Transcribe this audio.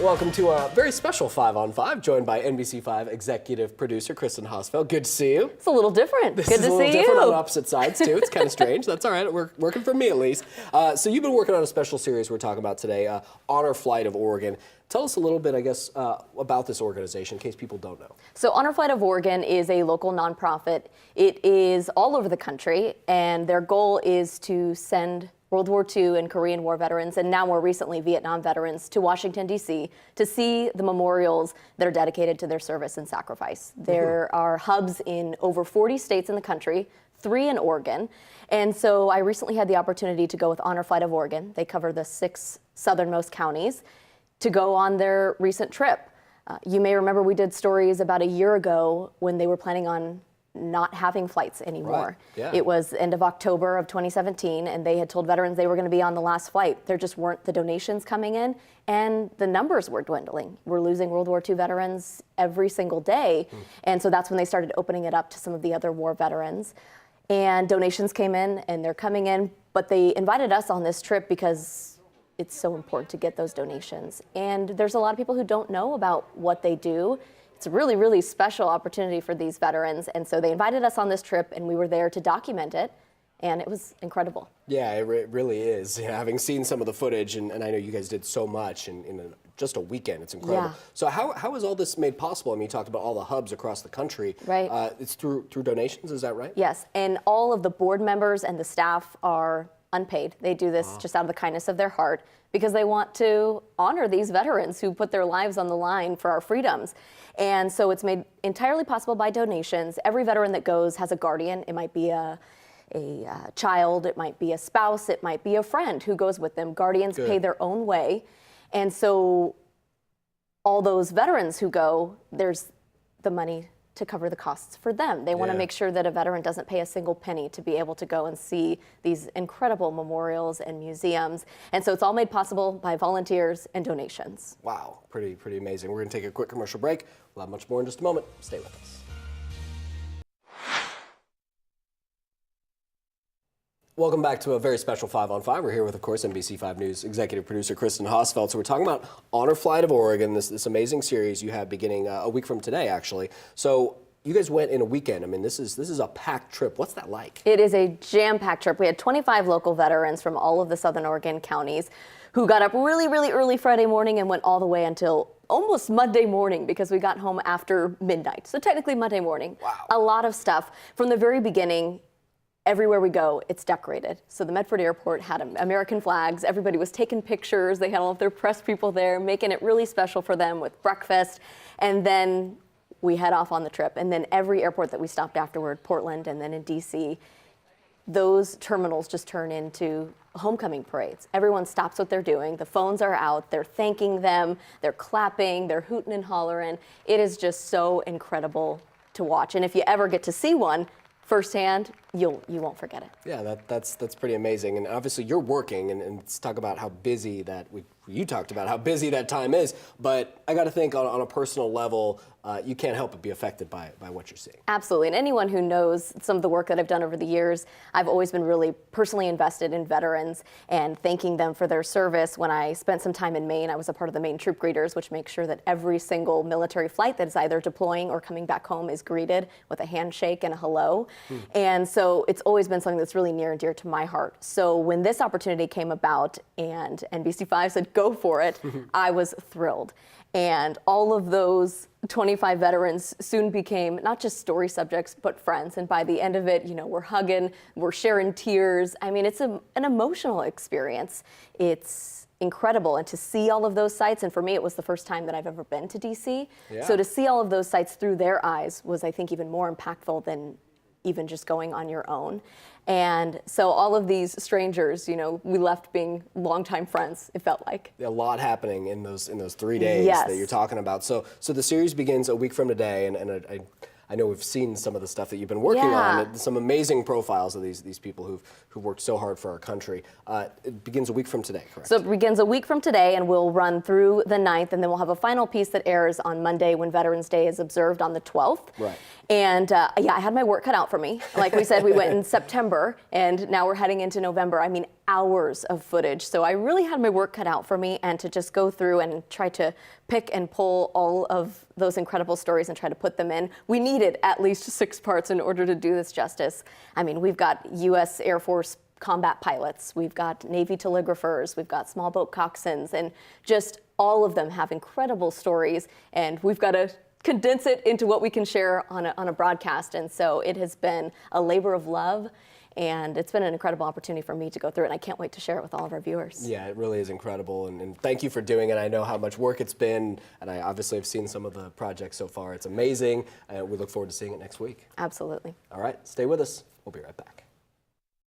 Welcome to a very special 5 on 5, joined by NBC5 executive producer Kristin Hosfelt. Good to see you. It's a little different. This Good is to a little see different you. on opposite sides, too. It's kind of strange. That's all right. We're working for me, at least. So you've been working on a special series we're talking about today, Honor Flight of Oregon. Tell us a little bit, I guess, about this organization, in case people don't know. So Honor Flight of Oregon is a local nonprofit. It is all over the country, and their goal is to send World War II and Korean War veterans, and now more recently Vietnam veterans, to Washington, D.C. to see the memorials that are dedicated to their service and sacrifice. There are hubs in over 40 states in the country, 3 in Oregon. And so I recently had the opportunity to go with Honor Flight of Oregon. They cover the 6 southernmost counties to go on their recent trip. You may remember we did stories about a year ago when they were planning on not having flights anymore. Right. Yeah. It was end of October of 2017, and they had told veterans they were going to be on the last flight. There just weren't the donations coming in, and the numbers were dwindling. We're losing World War II veterans every single day, and so that's when they started opening it up to some of the other war veterans. And donations came in, and they're coming in, but they invited us on this trip because it's so important to get those donations. And there's a lot of people who don't know about what they do. It's a really, really special opportunity for these veterans. And so they invited us on this trip, and we were there to document it. And it was incredible. Yeah, it really is. Yeah, having seen some of the footage, and I know you guys did so much in just a weekend. It's incredible. Yeah. So how is all this made possible? I mean, you talked about all the hubs across the country. Right. It's through donations, is that right? Yes, and all of the board members and the staff are unpaid. They do this just out of the kindness of their heart because they want to honor these veterans who put their lives on the line for our freedoms. And so it's made entirely possible by donations. Every veteran that goes has a guardian. It might be a child, it might be a spouse, it might be a friend who goes with them. Guardians pay their own way. And so all those veterans who go, there's the money to cover the costs for them. They want to make sure that a veteran doesn't pay a single penny to be able to go and see these incredible memorials and museums. And so it's all made possible by volunteers and donations. Wow, pretty amazing. We're going to take a quick commercial break. We'll have much more in just a moment. Stay with us. Welcome back to a very special 5 on 5. We're here with, of course, NBC5 News executive producer Kristin Hosfelt. So we're talking about Honor Flight of Oregon, this amazing series you have beginning a week from today, actually. So you guys went in a weekend. I mean, this is a packed trip. What's that like? It is a jam-packed trip. We had 25 local veterans from all of the Southern Oregon counties who got up really, really early Friday morning and went all the way until almost Monday morning because we got home after midnight. So technically Monday morning. Wow. A lot of stuff. From the very beginning, everywhere we go, it's decorated. So the Medford Airport had American flags. Everybody was taking pictures. They had all of their press people there, making it really special for them with breakfast. And then we head off on the trip. And then every airport that we stopped afterward, Portland and then in D.C., those terminals just turn into homecoming parades. Everyone stops what they're doing. The phones are out. They're thanking them. They're clapping. They're hooting and hollering. It is just so incredible to watch. And if you ever get to see one firsthand, you won't forget it. Yeah, that's pretty amazing. And obviously you're working, and let's talk about how busy you talked about how busy that time is, but I got to think on a personal level, you can't help but be affected by what you're seeing. Absolutely, and anyone who knows some of the work that I've done over the years, I've always been really personally invested in veterans and thanking them for their service. When I spent some time in Maine, I was a part of the Maine Troop Greeters, which makes sure that every single military flight that is either deploying or coming back home is greeted with a handshake and a hello. And so it's always been something that's really near and dear to my heart. So when this opportunity came about and NBC5 said, go for it, I was thrilled. And all of those 25 veterans soon became not just story subjects, but friends. And by the end of it, we're hugging, we're sharing tears. I mean, it's an emotional experience. It's incredible. And to see all of those sites, and for me, it was the first time that I've ever been to DC. Yeah. So to see all of those sites through their eyes was, I think, even more impactful than even just going on your own. And so all of these strangers, we left being longtime friends, it felt like. A lot happening in those 3 days that you're talking about. So the series begins a week from today, and I know we've seen some of the stuff that you've been working on, some amazing profiles of these people who've worked so hard for our country. It begins a week from today, correct? So it begins a week from today, and we'll run through the 9th, and then we'll have a final piece that airs on Monday when Veterans Day is observed on the 12th. Right. And yeah, I had my work cut out for me. Like we said, we went in September, and now we're heading into November. I mean, hours of footage. So I really had my work cut out for me, and to just go through and try to pick and pull all of those incredible stories and try to put them in. We needed at least 6 parts in order to do this justice. I mean, we've got U.S. Air Force combat pilots, we've got Navy telegraphers, we've got small boat coxswains, and just all of them have incredible stories, and we've got to condense it into what we can share on a broadcast. And so it has been a labor of love, and it's been an incredible opportunity for me to go through it, and I can't wait to share it with all of our viewers. Yeah, it really is incredible, and thank you for doing it. I know how much work it's been, and I obviously have seen some of the projects so far. It's amazing, and we look forward to seeing it next week. Absolutely. All right, stay with us. We'll be right back.